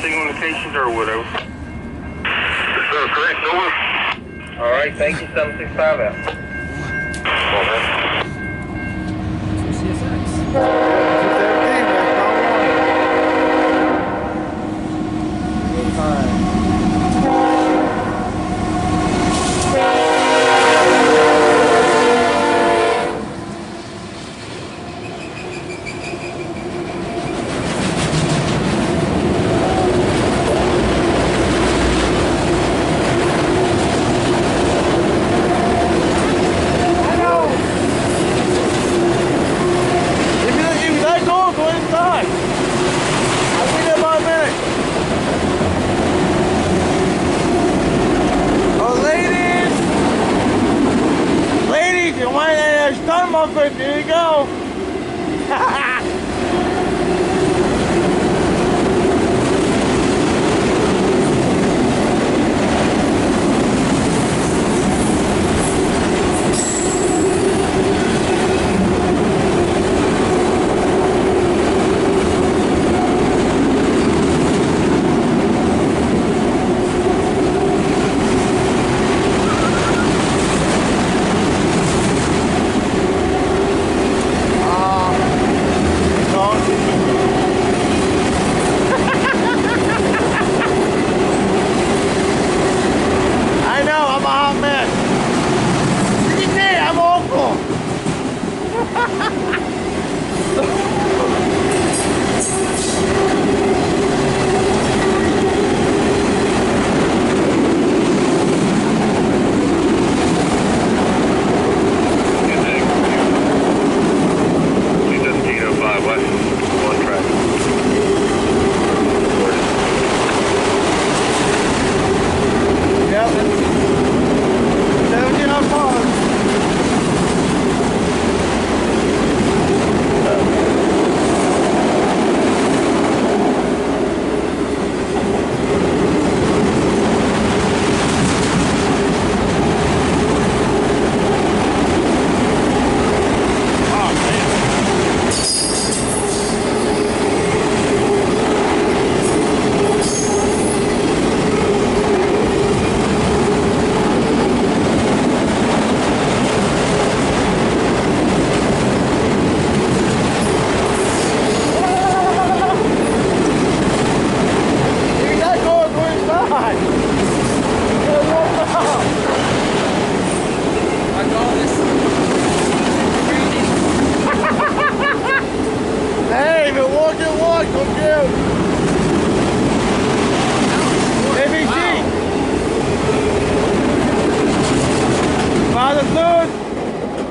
signal indications or whatever. Sure, correct, over. Alright, thank you, 765 out. Over. CSX. There you go.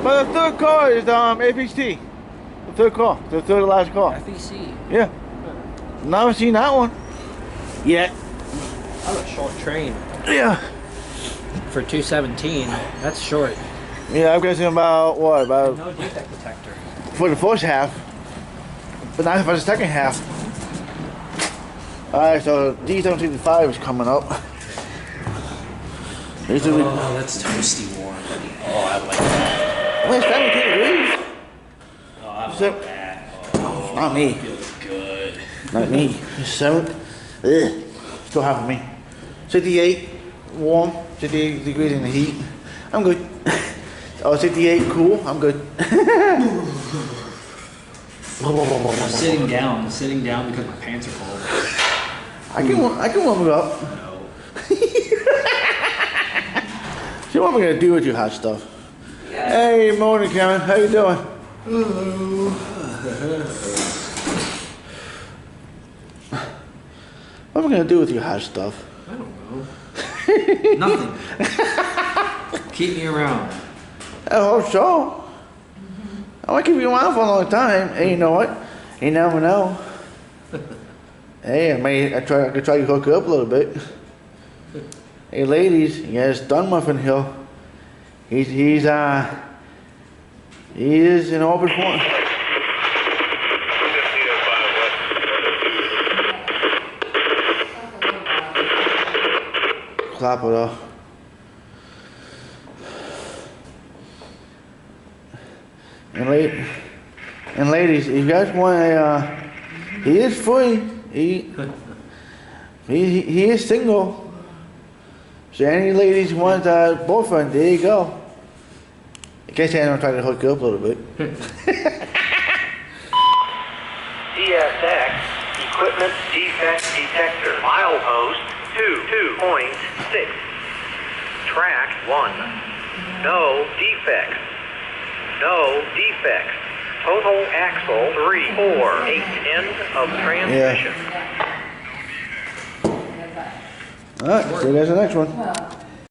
But the third car is APT. The third car, the third to last car. FEC. Yeah. I haven't seen that one yet. That's a short train. Yeah. For 217, that's short. Yeah, I'm guessing about what? About no defect detector. For the first half, but not for the second half. Alright, so D765 is coming up. Oh, that's toasty warm. Oh, I like that. Well, it's 17 degrees. Oh, I like So, that. Oh, not me. Feels good. Not me. It's 7. Ugh. Still half of me. 68 warm, 68 degrees in the heat. I'm good. Oh, 68 cool. I'm good. I'm sitting down because my pants are cold. I can warm it up. No. See what am I gonna do with your hot stuff? Yeah. Hey, morning, Kevin. How you doing? Hello. What am I gonna do with your hot stuff? I don't know. Nothing. Keep me around. I hope so. I want to keep you around for a long time. Hey, you know what? You never know. Hey, I could try to hook you up a little bit. Hey, ladies, yes, Dunmuffin Hill. He is in open form. Clap it off. And ladies, if you guys want a, he is free. He is single. So any ladies who want a boyfriend, there you go. In case anyone tried to hook you up a little bit. CSX Equipment Defect Detector. Milepost 2.6. Track 1. No defects. No defects. Total axle 3, 4, 8. End of transmission. Alright, see you guys in the next one.